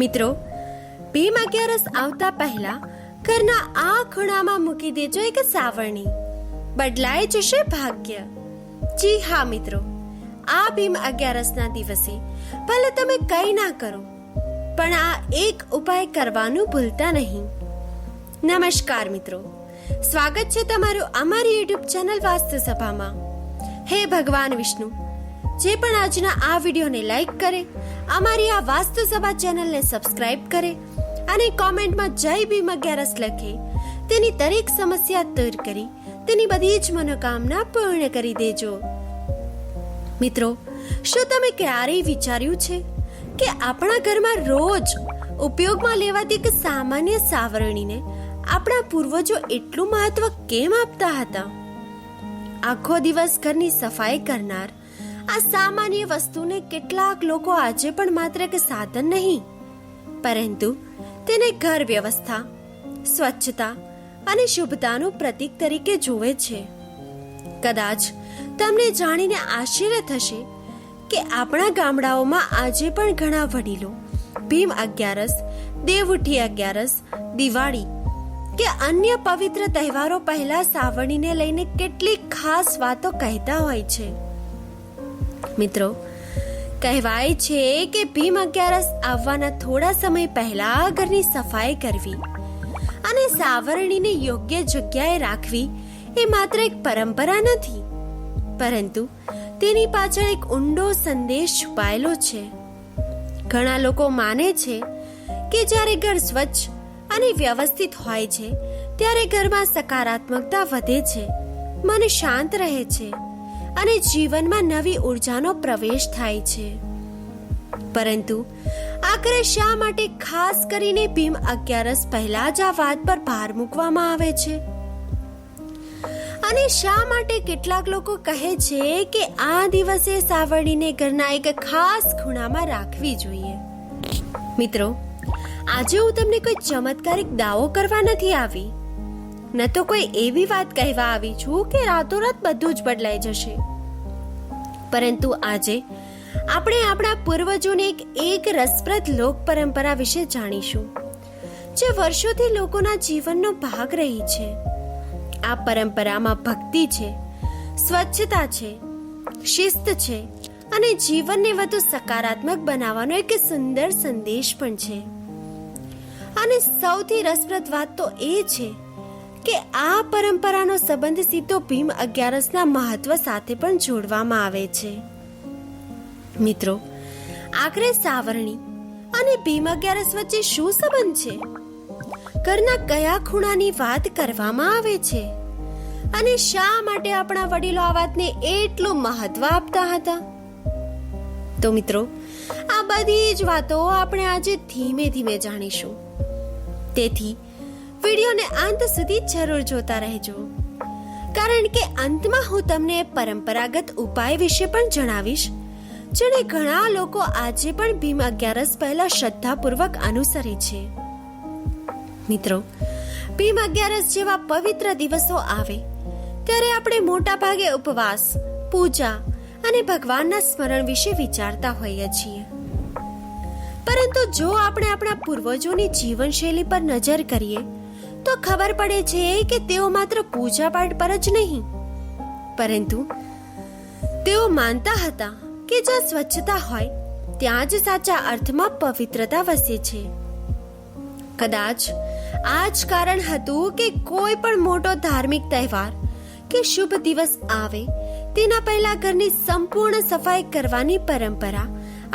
મિત્રો, ભીમ અગિયારસ આવતા પહેલા ઘરના આ ખૂણામાં મૂકી દેજો એક સાવરણી. બદલાઈ જશે ભાગ્ય. જી હા મિત્રો, આ ભીમ અગિયારસના દિવસે ભલે તમે કંઈ ના કરો, પણ આ એક ઉપાય કરવાનું ભૂલતા નહીં. નમસ્કાર મિત્રો, સ્વાગત છે તમારું અમારી યુટ્યુબ ચેનલ વાસ્તુ સભામાં. હે ભગવાન વિષ્ણુ, જે પણ આજના આ વિડીયોને લાઈક કરે, અમારી આ વાસ્તુ સભા ચેનલને સબસ્ક્રાઇબ કરે અને કોમેન્ટમાં જય ભીમ અગિયારસ લખે, તેની દરેક સમસ્યા દૂર કરી તેની બધી જ મનોકામના પૂર્ણ કરી દેજો. મિત્રો, શું તમે ક્યારેય વિચાર્યું છે કે આપણા ઘરમાં રોજ ઉપયોગમાં લેવાતી એક સામાન્ય સાવરણીને આપણા પૂર્વજો એટલું મહત્વ કેમ આપતા હતા? આખો દિવસ ઘરની સફાઈ કરનાર આ સામાન્ય વસ્તુને કેટલાક લોકો આજે પણ માત્ર એક સાધન નહીં, પરંતુ તેને ઘર વ્યવસ્થા, સ્વચ્છતા અને શુભતાનું પ્રતીક તરીકે જુએ છે. કદાચ તમને જાણીને આશ્ચર્ય થશે કે આપણા ગામડાઓમાં આજે પણ ઘણા વડીલો ભીમ અગિયારસ, દેવઉઠી અગિયારસ, દિવાળી કે અન્ય પવિત્ર તહેવારો પહેલા સાવરણીને લઈને કેટલીક ખાસ વાતો કહેતા હોય છે. મિત્રો, કહેવાય છે કે ભીમ અગિયારસ આવવાના થોડા સમય પહેલા ઘરની સફાઈ કરવી અને સાવરણીને યોગ્ય જગ્યાએ રાખવી એ માત્ર એક પરંપરા નથી, પરંતુ તેની પાછળ એક ઊંડો સંદેશ છુપાયેલો છે. ઘણા લોકો માને છે કે જ્યારે ઘર સ્વચ્છ અને વ્યવસ્થિત હોય છે ત્યારે ઘરમાં સકારાત્મકતા વધે છે, મન શાંત રહે છે અને જીવનમાં નવી ઉર્જાનો પ્રવેશ થાય છે. પરંતુ આખરે શા માટે ખાસ કરીને ભીમ અગિયારસ પહેલા જ આ વાત પર ભાર મૂકવામાં આવે છે? અને શા માટે કેટલાક લોકો કહે છે કે આ દિવસે સાવરણીને ઘરના એક ખાસ ખૂણામાં રાખવી જોઈએ? મિત્રો, આજે હું તમને કોઈ ચમત્કારિક દાવો કરવા નથી આવી, ન તો કોઈ એવી વાત કહેવા આવી છું કે રાતોરાત બધું જ બદલાઈ જશે. પરંતુ આજે આપણે આપણા પૂર્વજોની એક રસપ્રદ લોક પરંપરા વિશે જાણીશું, જે વર્ષોથી લોકોના જીવનનો ભાગ રહી છે. આ પરંપરામાં ભક્તિ છે, સ્વચ્છતા છે, શિસ્ત છે અને જીવનને વધુ સકારાત્મક બનાવવાનો એક સુંદર સંદેશ પણ છે. અને સૌથી રસપ્રદ વાત તો એ છે કે આ પરંપરાનો સંબંધ સીધો ભીમ અગિયારસના મહત્વ સાથે પણ જોડવામાં આવે છે. મિત્રો, આખરે સાવરણી અને ભીમ અગિયારસ વચ્ચે શું સંબંધ છે? ઘરના કયા ખૂણાની વાત કરવામાં આવે છે? અને શા માટે આપણા વડીલો આ વાતને એટલું મહત્વ આપતા હતા? તો મિત્રો, આ બધી જ વાતો આપણે આજે ધીમે ધીમે જાણીશું. તેથી વિડીયોને અંત સુધી જરૂર જોતા રહેજો, કારણ કે અંતમાં હું તમને પરંપરાગત ઉપાય વિશે પણ જણાવીશ, જેને ઘણા લોકો આજે પણ ભીમ અગિયારસ પહેલા શ્રદ્ધાપૂર્વક અનુસરે છે. મિત્રો, ભીમ અગિયારસ જેવા પવિત્ર દિવસો આવે ત્યારે આપણે મોટા ભાગે ઉપવાસ, પૂજા અને ભગવાનના સ્મરણ વિશે વિચારતા હોઈએ છીએ. પરંતુ જો આપણે આપણા પૂર્વજોની જીવનશૈલી પર નજર કરીએ તો ખબર પડે છે કે તેઓ માત્ર પૂજાપાઠ પર જ નહીં, પરંતુ તેઓ માનતા હતા કે જ્યાં સ્વચ્છતા હોય ત્યાં જ સાચા અર્થમાં પવિત્રતા વસે છે. કદાચ આ જ કારણ હતું કે કોઈ પણ મોટો ધાર્મિક તહેવાર કે શુભ દિવસ આવે તેના પહેલા ઘરની સંપૂર્ણ સફાઈ કરવાની પરંપરા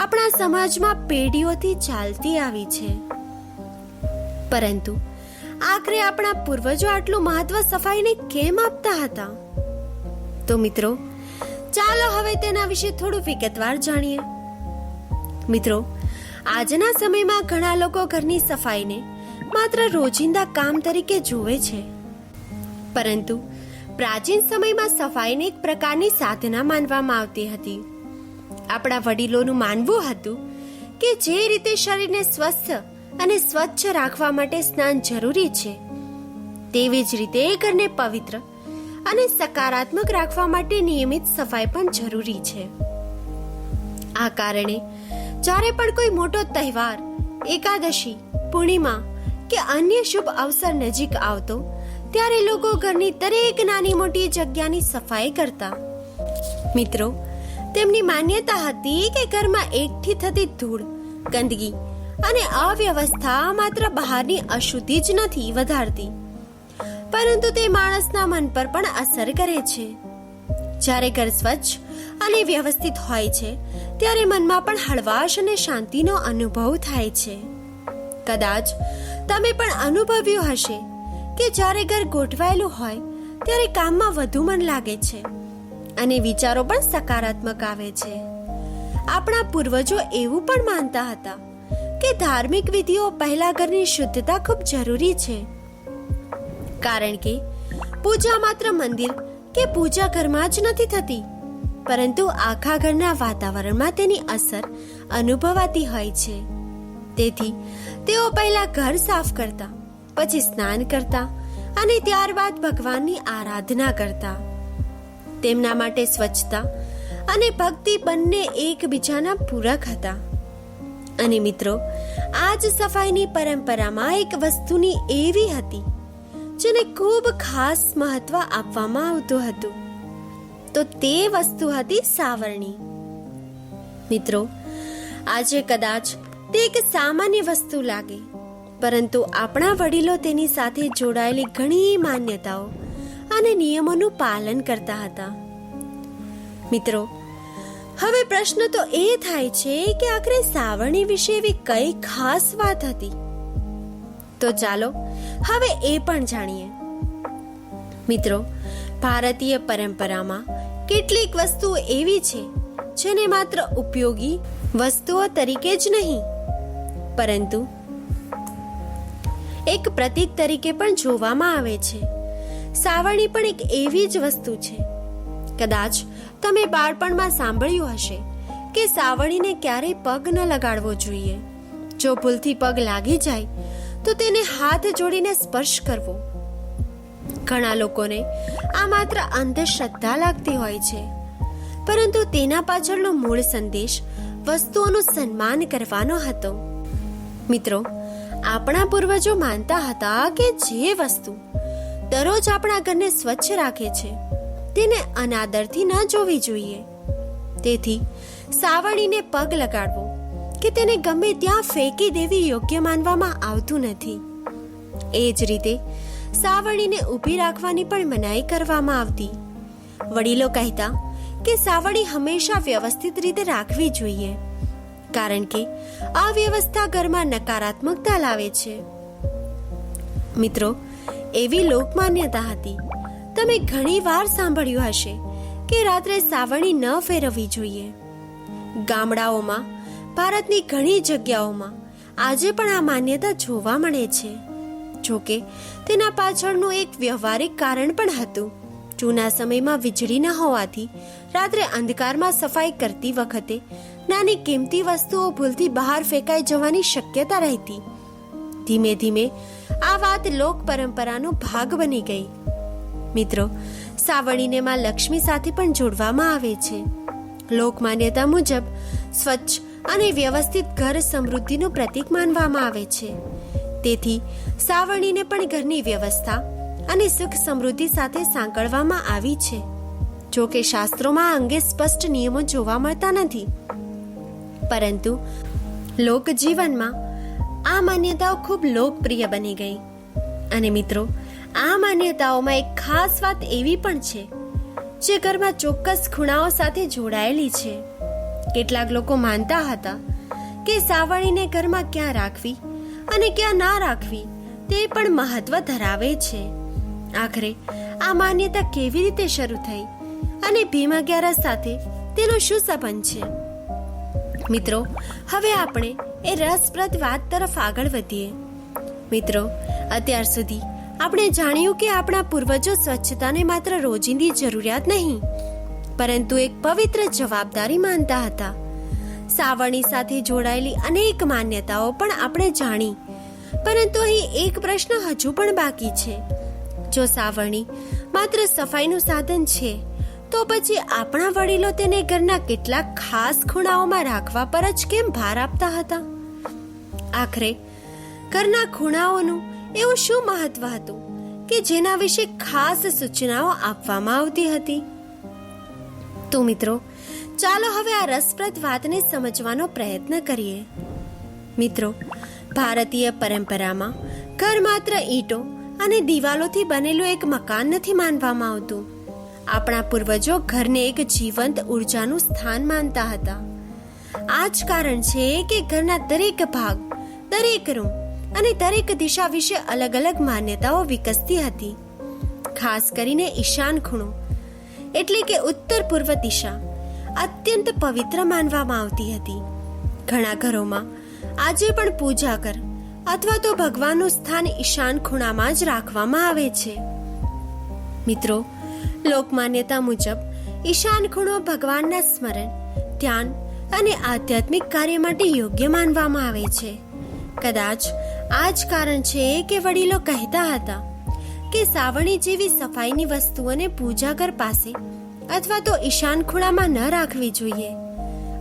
આપણા સમાજમાં પેઢીઓથી ચાલતી આવી છે. પરંતુ આખરે આપણા પૂર્વજો આટલું મહત્વ સફાઈને કેમ આપતા હતા? તો મિત્રો, ચાલો હવે તેના વિશે થોડું વિગતવાર જાણીએ. મિત્રો, આજના સમયમાં ઘણા લોકો ઘરની સફાઈને માત્ર રોજિંદા કામ તરીકે જુએ છે, પરંતુ પ્રાચીન સમયમાં સફાઈને એક પ્રકારની સાધના માનવામાં આવતી હતી. આપણા વડીલોનું માનવું હતું કે જે રીતે શરીરને સ્વસ્થ અને સ્વચ્છ રાખવા માટે સ્નાન જરૂરી છે, તેવી જ રીતે ઘરને પવિત્ર અને સકારાત્મક રાખવા માટે નિયમિત સફાઈ પણ જરૂરી છે. આ કારણે જ્યારે પણ કોઈ મોટો તહેવાર એકાદશી, પૂર્ણિમા કે અન્ય શુભ અવસર નજીક આવતો ત્યારે લોકો ઘરની દરેક નાની મોટી જગ્યાની સફાઈ કરતા. મિત્રો, તેમની માન્યતા હતી કે ઘરમાં એકઠી થતી ધૂળ, ગંદકી અને અવ્યવસ્થા માત્ર બહારની અશુદ્ધિ જ નથી વધારતી, પરંતુ તે માણસના મન પર પણ અસર કરે છે. જ્યારે ઘર સ્વચ્છ અને વ્યવસ્થિત હોય છે ત્યારે મનમાં પણ હળવાશ અને શાંતિનો અનુભવ થાય છે. કદાચ તમે પણ અનુભવ્યું હશે કે જ્યારે ઘર ગોઠવાયેલું હોય ત્યારે કામમાં વધુ મન લાગે છે અને વિચારો પણ સકારાત્મક આવે છે. આપણા પૂર્વજો એવું પણ માનતા હતા કે ધાર્મિક વિધિઓ પહેલા ઘરની શુદ્ધતા ખૂબ જરૂરી છે, કારણ કે પૂજા માત્ર મંદિર કે પૂજા ઘરમાં જ નથી થતી, પરંતુ આખા ઘરના વાતાવરણમાં તેની અસર અનુભવાતી હોય છે. તેથી તેઓ પહેલા ઘર સાફ કરતા, પછી સ્નાન કરતા અને ત્યારબાદ ભગવાનની આરાધના કરતા. તેમના માટે સ્વચ્છતા અને ભક્તિ બંને એકબીજાના પૂરક હતા. અને મિત્રો, આ જ સફાઈની પરંપરામાં એક વસ્તુની એવી હતી જેને ખૂબ ખાસ મહત્વ આપવામાં આવતું હતું. તો તે વસ્તુ હતી સાવરણી. મિત્રો, આજે કદાચ તે એક સામાન્ય વસ્તુ લાગે, પરંતુ આપણા વડીલો તેની સાથે જોડાયેલી ઘણી માન્યતાઓ અને નિયમોનું પાલન કરતા હતા. મિત્રો, હવે પ્રશ્ન તો એ થાય છે કે આખરે સાવરણી વિશે એવી કઈ ખાસ વાત હતી? તો ચાલો હવે એ પણ જાણીએ. મિત્રો, ભારતીય પરંપરામાં કેટલીક વસ્તુઓ એવી છે જેને માત્ર ઉપયોગી વસ્તુઓ તરીકે જ નહીં, પરંતુ એક પ્રતીક તરીકે પણ જોવામાં આવે છે. સાવરણી પણ એક એવી જ વસ્તુ છે. કદાચ તમે બાળપણમાં સાંભળ્યું હશે કે સાવરણીને ક્યારેય પગ ન લગાડવો જોઈએ. જો ભૂલથી પગ લાગી જાય તો તેને હાથ જોડીને સ્પર્શ કરવો. ઘણા લોકોને આ માત્ર અંધશ્રદ્ધા લાગતી હોય છે, પરંતુ તેના પાછળનો મૂળ સંદેશ વસ્તુઓનું સન્માન કરવાનો હતો. મિત્રો, આપણા પૂર્વજો માનતા હતા કે જે વસ્તુ દરરોજ આપણા ઘરને સ્વચ્છ રાખે છે તેને અનાદરથી ન જોવી જોઈએ. તેથી સાવરણીને પગ લગાડવો કે તેને ગમે ત્યાં ફેંકી દેવી યોગ્ય માનવામાં આવતું નથી. એ જ રીતે સાવરણીને ઊભી રાખવાની પણ મનાઈ કરવામાં આવતી. વડીલો કહેતા કે સાવરણી હંમેશા વ્યવસ્થિત રીતે રાખવી જોઈએ, કારણ કે આ વ્યવસ્થા ઘરમાં નકારાત્મકતા લાવે છે. મિત્રો, એવી લોકમાન્યતા હતી. તમે ઘણી વાર સાંભળ્યું હશે કે રાત્રે સાવરણી ન ફેરવવી જોઈએ. ગામડાઓમાં, ભારતની ઘણી જગ્યાઓમાં આજે પણ આ માન્યતા જોવા મળે છે. જોકે તેના પાછળનું એક વ્યવહારિક કારણ પણ હતું. જૂના સમયમાં વીજળી ન હોવાથી રાત્રે અંધકારમાં સફાઈ કરતી વખતે નાની કિંમતી વસ્તુઓ ભૂલથી બહાર ફેંકાઈ જવાની શક્યતા રહેતી. ધીમે ધીમે આ વાત લોક પરંપરાનો ભાગ બની ગઈ. મિત્રો, સાવરણીને માં લક્ષ્મી સાથે પણ જોડવામાં આવે છે. લોકમાન્યતા મુજબ સ્વચ્છ અને વ્યવસ્થિત ઘર સમૃદ્ધિનું પ્રતીક માનવામાં આવે છે. તેથી સાવરણીને પણ ઘરની વ્યવસ્થા અને સુખ સમૃદ્ધિ સાથે સાંકળવામાં આવી છે. જો કે શાસ્ત્રોમાં આ અંગે સ્પષ્ટ નિયમો જોવા મળતા નથી, પરંતુ લોકજીવનમાં આ માન્યતાઓ ખૂબ લોકપ્રિય બની ગઈ. અને મિત્રો, આ માન્યતાઓમાં એક ખાસ વાત એવી પણ છે જે ઘરમાં ચોક્કસ ખૂણાઓ સાથે જોડાયેલી છે. કેટલાક લોકો માનતા હતા કે સાવરણીને ઘરમાં ક્યાં રાખવી અને ક્યાં ના રાખવી તે પણ મહત્વ ધરાવે છે. આખરે આ માન્યતા કેવી રીતે શરૂ થઈ અને ભીમ અગિયારસ સાથે તેનો શું સંબંધ છે? મિત્રો, હવે આપણે એ રસપ્રદ વાત તરફ આગળ વધીએ. મિત્રો, અત્યાર સુધી આપણે જાણ્યું કે આપણા પૂર્વજો સ્વચ્છતાને માત્ર રોજિંદી જરૂરિયાત નહીં, પરંતુ એક પવિત્ર જવાબદારી માનતા હતા. સાવરણી સાથે જોડાયેલી અનેક માન્યતાઓ પણ આપણે જાણી, પરંતુ અહીં એક પ્રશ્ન હજુ પણ બાકી છે. જો સાવરણી માત્ર સફાઈનું સાધન છે, તો પછી આપણા વડીલો તેને ઘરના કેટલાક ખાસ ખૂણાઓમાં રાખવા પર જ કેમ ભાર આપતા હતા? આખરે ઘરના ખૂણાઓનું એવું શું મહત્વ હતું કે જેના વિશે ખાસ સૂચનાઓ આપવામાં આવતી હતી? તો મિત્રો, ચાલો હવે આ રસપ્રદ વાતને સમજવાનો પ્રયત્ન કરીએ. મિત્રો, ભારતીય પરંપરામાં ઘર માત્ર ઈંટો અને દિવાલોથી બનેલું એક મકાન નથી માનવામાં આવતું. આપણા પૂર્વજો ઘરને એક જીવંત ઉર્જાનું સ્થાન માનતા હતા. આ જ કારણ છે કે ઘરના દરેક ભાગ, દરેક રૂમ અને દરેક દિશા વિશે અલગ અલગ માન્યતાઓ વિકસતી હતી. ખાસ કરીને ઈશાન ખૂણો એટલે કે ઉત્તર પૂર્વ દિશા અત્યંત પવિત્ર માનવામાં આવતી હતી. ઘણા ઘરોમાં આજે પણ પૂજા ઘર અથવા તો ભગવાનનું સ્થાન ઈશાન ખૂણામાં જ રાખવામાં આવે છે. મિત્રો, લોકમાન્યતા મુજબ ઈશાન ખૂણો ભગવાનના સ્મરણ, ધ્યાન અને આધ્યાત્મિક કાર્ય માટે યોગ્ય માનવામાં આવે છે. કદાચ આ જ કારણ છે કે વડીલો કહેતા હતા કે સાવરણી જેવી સફાઈની વસ્તુઓને પૂજા ઘર પાસે અથવા તો ઈશાન ખૂણામાં ન રાખવી જોઈએ.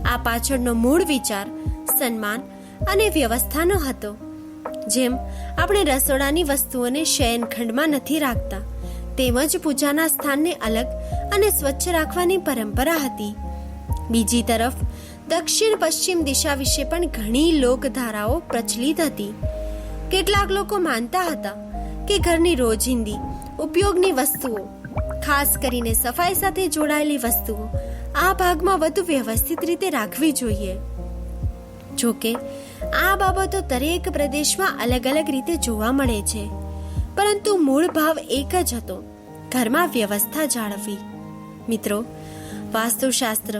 આ પાછળનો મૂળ વિચાર સન્માન અને વ્યવસ્થાનો હતો. જેમ આપણે રસોડાની વસ્તુઓને શયનખંડમાં નથી રાખતા, તેમજ પૂજાના સ્થાનને અલગ અને સ્વચ્છ રાખવાની પરંપરા હતી. બીજી તરફ દક્ષિણ પશ્ચિમ દિશા વિશે પણ ઘણી લોકધારાઓ પ્રચલિત હતી. કેટલાક લોકો માનતા હતા કે ઘરની રોજિંદી ઉપયોગની વસ્તુઓ, ખાસ કરીને સફાઈ સાથે જોડાયેલી વસ્તુઓ આ ભાગમાં વધુ વ્યવસ્થિત રીતે રાખવી જોઈએ. જોકે આ બાબતો દરેક પ્રદેશમાં અલગ અલગ રીતે જોવા મળે છે, પરંતુ મૂળ ભાવ એક જ હતો: ઘરમાં વ્યવસ્થા જાળવવી. મિત્રો, વાસ્તુશાસ્ત્ર,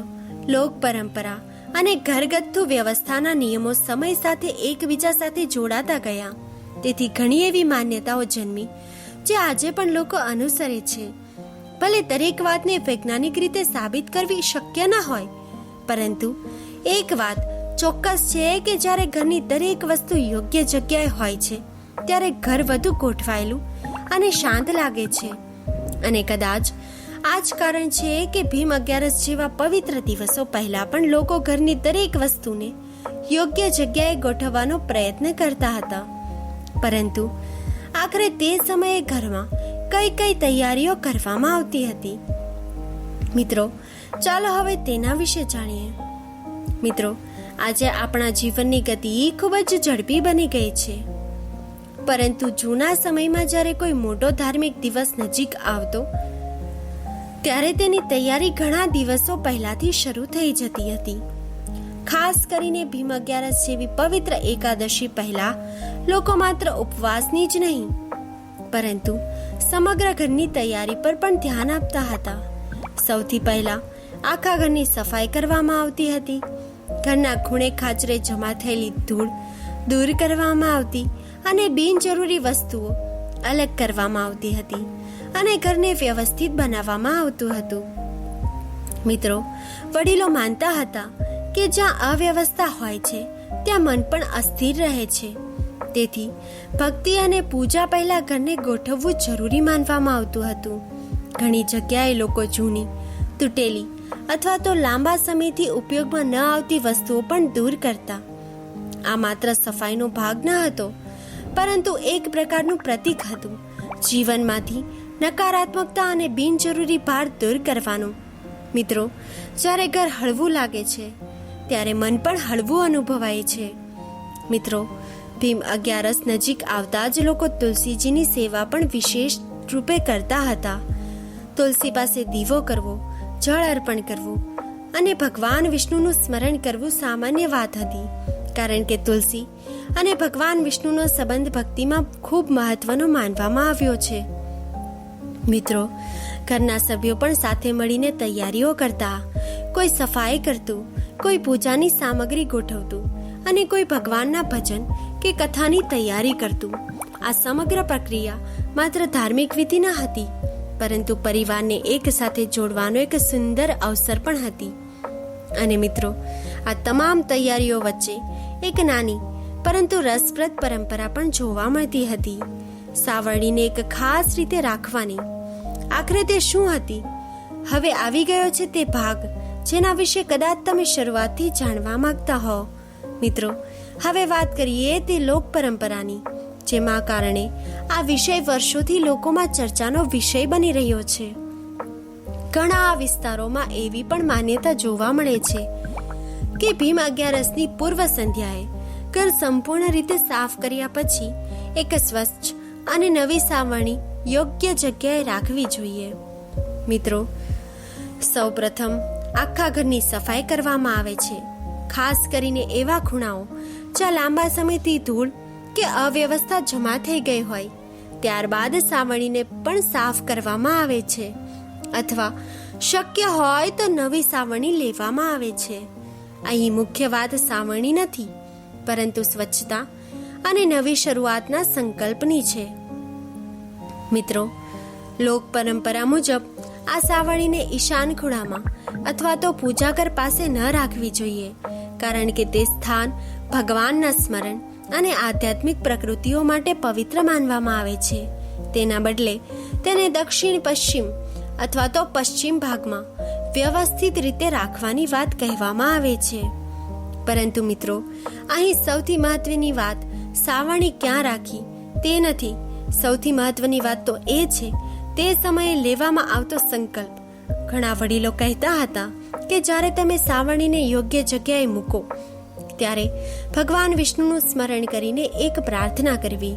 લોક પરંપરા અને ઘરગથ્થુ વ્યવસ્થાના નિયમો સમય સાથે એકબીજા સાથે જોડાતા ગયા. તેથી ઘણી એવી માન્યતાઓ જન્મી જે આજે પણ લોકો અનુસરે છે. ભલે દરેક વાતને વૈજ્ઞાનિક રીતે સાબિત કરવી શક્ય ન હોય, પરંતુ એક વાત ચોક્કસ છે કે જ્યારે ઘરની દરેક વસ્તુ યોગ્ય જગ્યાએ હોય છે ત્યારે ઘર વધુ ગોઠવાયેલું અને શાંત લાગે છે. અને કદાચ આ જ કારણ છે કે ભીમ 11 જેવા પવિત્ર દિવસો પહેલા પણ લોકો ઘરની દરેક વસ્તુને યોગ્ય જગ્યાએ ગોઠવવાનો પ્રયત્ન કરતા હતા. પરંતુ આખરે તે સમયે ઘરમાં કઈ કઈ તૈયારીઓ કરવામાં આવતી હતી? મિત્રો, ચાલો હવે તેના વિશે જાણીએ. મિત્રો, આજે આપણા જીવનની ગતિ ખૂબ જ ઝડપી બની ગઈ છે, પરંતુ જૂના સમયમાં જ્યારે કોઈ મોટો ધાર્મિક દિવસ નજીક આવતો ત્યારે તેની તૈયારી ઘણા દિવસો પહેલાથી શરૂ થઈ જતી હતી. ખાસ કરીને ભીમ 11 જેવી પવિત્ર એકાદશી પહેલા લોકો માત્ર ઉપવાસની જ નહીં, પરંતુ સમગ્ર ઘરની તૈયારી પર પણ ધ્યાન આપતા હતા. સૌથી પહેલા આખા ઘરની સફાઈ કરવામાં આવતી હતી. ઘરના ખૂણે ખાચરે જમા થયેલી ધૂળ દૂર કરવામાં આવતી અને બિનજરૂરી વસ્તુઓ અલગ કરવામાં આવતી હતી અને ઘરને વ્યવસ્થિત બનાવવામાં આવતું હતું. મિત્રો, વડીલો માનતા હતા કે જ્યાં અવ્યવસ્થા હોય છે ત્યાં મન પણ અસ્થિર રહે છે. તેથી ભક્તિ અને પૂજા પહેલા ઘરને ગોઠવવું જરૂરી માનવામાં આવતું હતું. ઘણી જગ્યાએ લોકો જૂની, તૂટેલી અથવા તો લાંબા સમયથી ઉપયોગમાં ન આવતી વસ્તુઓ પણ દૂર કરતા. આ માત્ર સફાઈનો ભાગ ન હતો, પરંતુ એક પ્રકારનું પ્રતીક હતું જીવનમાંથી નકારાત્મકતા અને બિનજરૂરી ભાર દૂર કરવાનો. મિત્રો, જ્યારે ઘર હળવું લાગે છે ત્યારે મન પણ હળવું અનુભવાય છે. મિત્રો, ભીમ 11 નજીક આવતા જ લોકો તુલસીજીની સેવા પણ વિશેષ રૂપે કરતા હતા. તુલસી પાસે દીવો કરવો, જળ અર્પણ કરવું અને ભગવાન વિષ્ણુનું સ્મરણ કરવું સામાન્ય વાત હતી, કારણ કે તુલસી અને ભગવાન વિષ્ણુનો સંબંધ ભક્તિમાં ખૂબ મહત્વનો માનવામાં આવ્યો છે. મિત્રો, ઘરના સભ્યો પણ સાથે મળીને તૈયારીઓ કરતા. કોઈ સફાઈ કરતું, કોઈ પૂજાની સામગ્રી ગોઠવતું અને કોઈ ભગવાનના ભજન કે કથાની તૈયારી કરતું. આ સમગ્ર પ્રક્રિયા માત્ર ધાર્મિક વિધિ ન હતી, પરંતુ પરિવારને એક સાથે જોડવાનો એક સુંદર અવસર પણ હતી. અને મિત્રો, આ તમામ તૈયારીઓ વચ્ચે એક નાની પરંતુ રસપ્રદ પરંપરા પણ જોવા મળતી હતી: સાવરણીને એક ખાસ રીતે રાખવાની. આખરે તે શું હતી? હવે આવી ગયો છે તે ભાગ જેના વિશે કદાચ તમે શરૂઆતથી જાણવા માંગતા હો. મિત્રો, હવે વાત કરીએ તે લોક પરંપરાની, જેમાં કારણે આ વિષય વર્ષોથી લોકોમાં ચર્ચાનો વિષય બની રહ્યો છે. ઘણા વિસ્તારોમાં એવી પણ માન્યતા જોવા મળે છે કે ભીમ અગિયારસની પૂર્વ સંધ્યાએ ઘર સંપૂર્ણ રીતે સાફ કર્યા પછી એક સ્વચ્છ અને નવી સાવરણી યોગ્ય જગ્યાએ રાખવી જોઈએ. મિત્રો, સૌપ્રથમ આખા ઘરની સફાઈ કરવામાં આવે છે, ખાસ કરીને એવા ખૂણાઓ જ્યાં લાંબા સમયથી ધૂળ કે અવ્યવસ્થા જમા થઈ ગઈ હોય. ત્યારબાદ સાવરણીને પણ સાફ કરવામાં આવે છે, અથવા શક્ય હોય તો નવી સાવરણી લેવામાં આવે છે. અહીં મુખ્ય વાત સાવરણી નથી, પરંતુ સ્વચ્છતા અને નવી શરૂઆતના સંકલ્પની છે. મિત્રો, લોક પરંપરા મુજબ આ સાવરણીને ઈશાન ખૂણામાં અથવા તો પૂજાઘર પાસે ન રાખવી જોઈએ, કારણ કે તે સ્થાન ભગવાનના સ્મરણ અને આધ્યાત્મિક પ્રકૃતિઓ માટે પવિત્ર માનવામાં આવે છે. તેના બદલે તેને દક્ષિણ પશ્ચિમ અથવા તો પશ્ચિમ ભાગમાં વ્યવસ્થિત રીતે રાખવાની વાત કહેવામાં આવે છે. પરંતુ મિત્રો, અહીં સૌથી મહત્વની વાત સાવરણી ક્યાં રાખી તે નથી. સૌથી મહત્વની વાત તો એ છે તે સમયે લેવામાં આવતો સંકલ્પ. ઘણા વડીલો કહેતા હતા કે જ્યારે તમે સાવરણીને યોગ્ય જગ્યાએ મૂકો ત્યારે ભગવાન વિષ્ણુનું સ્મરણ કરીને એક પ્રાર્થના કરવી: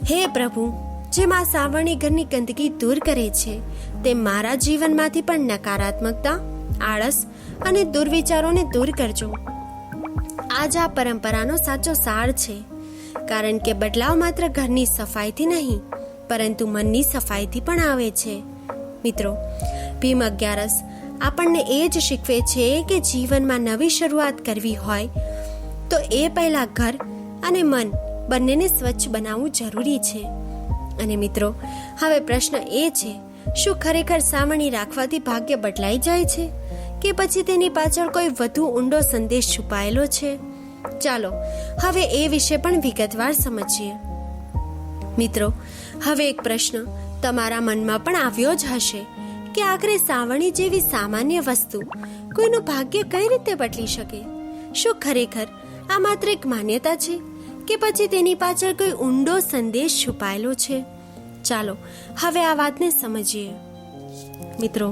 હે પ્રભુ, જેમ આ સાવરણી ઘરની ગંદકી દૂર કરે છે, તેમ મારા જીવનમાંથી પણ નકારાત્મકતા, આળસ અને દુર્વિચારોને દૂર કરજો. આજ આ પરંપરાનો સાચો સાર છે, કારણ કે બદલાવ માત્ર ઘરની સફાઈથી નહીં, પરંતુ મનની સફાઈથી પણ આવે છે. મિત્રો, ભીમ અગિયારસ આપણને એ જ શીખવે છે કે જીવનમાં નવી શરૂઆત કરવી હોય તો એ પહેલા ઘર અને મન બંનેને સ્વચ્છ બનાવવું જરૂરી છે. અને મિત્રો, હવે પ્રશ્ન એ છે, શું ખરેખર સાવરણી રાખવાથી ભાગ્ય બદલાઈ જાય છે કે પછી તેની પાછળ કોઈ વધુ ઊંડો સંદેશ છુપાયેલો છે? ચાલો હવે એ વિશે પણ વિગતવાર સમજીએ. મિત્રો, હવે એક પ્રશ્ન તમારા મનમાં પણ આવ્યો જ હશે કે આખરે સાવરણી જેવી સામાન્ય વસ્તુ કોઈનું ભાગ્ય કઈ રીતે બદલી શકે? શું ખરેખર આ માત્ર એક માન્યતા છે કે પછી તેની પાછળ કોઈ ઊંડો સંદેશ છુપાયેલો છે? ચાલો હવે આ વાતને સમજીએ. મિત્રો,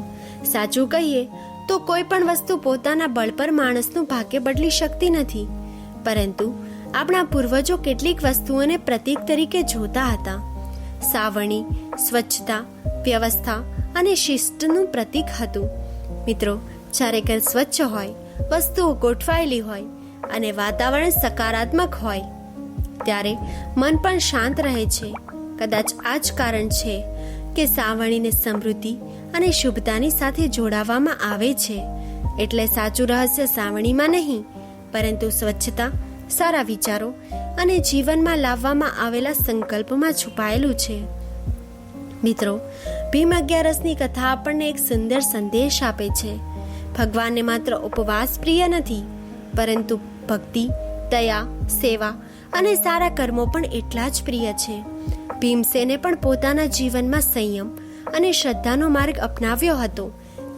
સાચું કહીએ તો કોઈ પણ વસ્તુ પોતાના બળ પર માણસનું ભાગ્ય બદલી શકતી નથી, પરંતુ આપણા પૂર્વજો કેટલીક વસ્તુઓને પ્રતીક તરીકે જોતા હતા. સાવરણી સ્વચ્છતા, વ્યવસ્થા અને શિસ્તનું પ્રતીક હતું. મિત્રો, જ્યારે ઘર સ્વચ્છ હોય, વસ્તુઓ ગોઠવાયેલી હોય અને વાતાવરણ સકારાત્મક હોય, ત્યારે મન પણ શાંત રહે છે. કદાચ આ જ કારણ છે કે સાવરણીને સમૃદ્ધિ અને શુભતાની સાથે જોડાવામાં આવે છે. એટલે સાચું રહસ્ય સાવરણીમાં નહીં, પરંતુ સ્વચ્છતા, સારા વિચારો અને જીવનમાં લાવવામાં આવેલા સંકલ્પમાં છુપાયેલું છે. મિત્રો, ભીમ અગિયારસની કથા આપણને એક સુંદર સંદેશ આપે છે. ભગવાનને માત્ર ઉપવાસ પ્રિય નથી, પરંતુ ભક્તિ, દયા, સેવા અને સારા કર્મો પણ એટલા જ પ્રિય છે. ભીમસેને પણ પોતાના જીવનમાં સંયમ અને શ્રદ્ધાનો માર્ગ અપનાવ્યો હતો.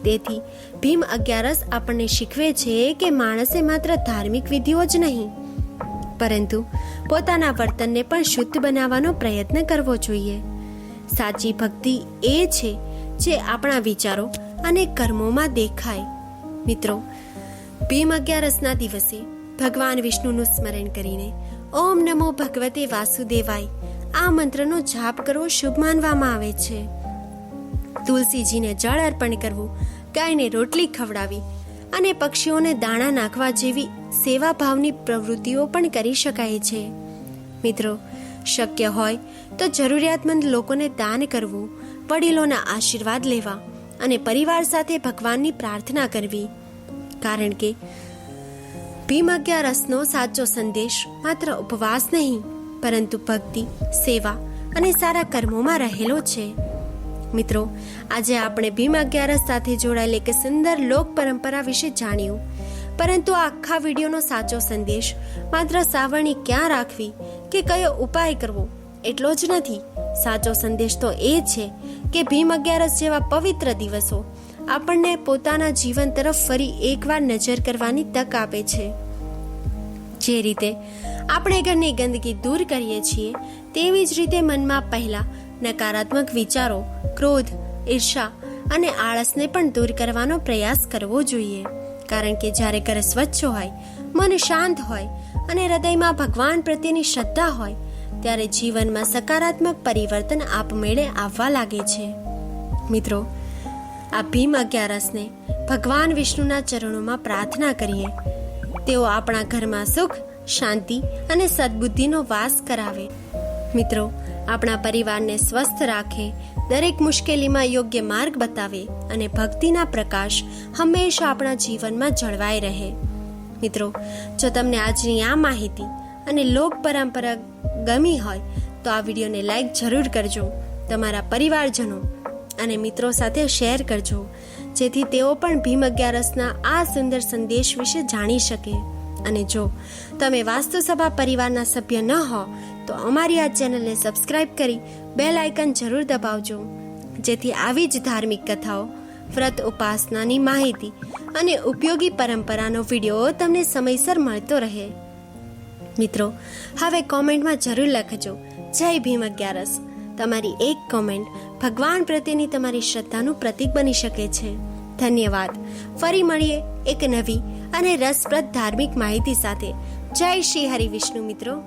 તેથી ભીમ અગિયારસ આપણને શીખવે છે કે માણસે માત્ર ધાર્મિક વિધિઓ જ નહીં, પરંતુ પોતાના વર્તનને પણ શુદ્ધ બનાવવાનો પ્રયત્ન કરવો જોઈએ. સાચી ભક્તિ એ છે જે આપણા વિચારો અને કર્મોમાં દેખાય. મિત્રો, ભીમ અગિયારસના દિવસે ભગવાન વિષ્ણુનું સ્મરણ કરીને ઓમ નમો ભગવતે વાસુદેવાય આ મંત્રનો જાપ કરવો શુભ માનવામાં આવે છે. તુલસીજીને જળ અર્પણ કરવું, ગાયને રોટલી ખવડાવી અને પક્ષીઓને દાણા નાખવા જેવી સેવાભાવની પ્રવૃત્તિઓ પણ કરી શકાય છે. મિત્રો, શક્ય હોય તો જરૂરિયાતમંદ લોકોને દાન કરવું, વડીલોના આશીર્વાદ લેવા અને પરિવાર સાથે ભગવાનની પ્રાર્થના કરવી. કારણ કે ભીમ અગિયારસનો સાચો સંદેશ માત્ર ઉપવાસ નહીં, પરંતુ ભક્તિ, સેવા અને સારા કર્મોમાં રહેલો છે. મિત્રો, આજે આપણે ભીમ અગિયારસ સાથે જોડાયેલ એક સુંદર લોક પરંપરા વિશે જાણ્યું, પરંતુ આ આખા વિડીયોનો સાચો સંદેશ માત્ર સાવરણી ક્યાં રાખવી કે કયો ઉપાય કરવો એટલો જ નથી. સાચો સંદેશ તો એ છે કે ભીમ અગિયારસ જેવા પવિત્ર દિવસો આપણને પોતાના જીવન તરફ ફરી એકવાર નજર કરવાની તક આપે છે. જે રીતે આપણે ઘરની ગંદકી દૂર કરીએ છીએ, તેવી જ રીતે મનમાં પહેલા નકારાત્મક વિચારો, ક્રોધ, ઈર્ષા અને આળસને પણ દૂર કરવાનો પ્રયાસ કરવો જોઈએ. કારણ કે જ્યારે ઘર સ્વચ્છ હોય, મન શાંત હોય અને હૃદયમાં ભગવાન પ્રત્યેની શ્રદ્ધા હોય, ત્યારે જીવનમાં સકારાત્મક પરિવર્તન આપમેળે આવવા લાગે છે. મિત્રો, આ ભીમ 11ને ભગવાન વિષ્ણુના ચરણોમાં પ્રાર્થના કરીએ. તેઓ આપણા ઘરમાં સુખ, શાંતિ અને સદબુદ્ધિનો વાસ કરાવે. મિત્રો, આપણા પરિવારને સ્વસ્થ રાખે, દરેક મુશ્કેલીમાં યોગ્ય માર્ગ બતાવે અને ભક્તિના પ્રકાશ હંમેશા આપણા જીવનમાં જળવાઈ રહે. મિત્રો, જો તમને આજની આ માહિતી અને લોક પરંપરા ગમી હોય તો આ વિડીયોને લાઈક જરૂર કરજો. તમારા પરિવારજનો અને મિત્રો સાથે શેર કરજો, જેથી તેઓ પણ ભીમ 11ના આ સુંદર સંદેશ વિશે જાણી શકે. અને જો તમે વાસ્તુસભા પરિવારના સભ્ય ન હો તો અમારી આ ચેનલને સબસ્ક્રાઇબ કરી બેલ આઇકન જરૂર દબાવજો, જેથી આવી જ ધાર્મિક કથાઓ, વ્રત ઉપાસનાની માહિતી અને ઉપયોગી પરંપરાનો વિડીયો તમને સમયસર મળતો રહે. મિત્રો, હવે કોમેન્ટમાં જરૂર લખજો જય ભીમ 11. તમારી એક કોમેન્ટ ભગવાન પ્રત્યેની તમારી શ્રદ્ધાનું પ્રતીક બની શકે છે. ધન્યવાદ. ફરી મળીએ એક નવી અને રસપ્રદ ધાર્મિક માહિતી સાથે. જય શ્રી હરિ વિષ્ણુ. મિત્રો.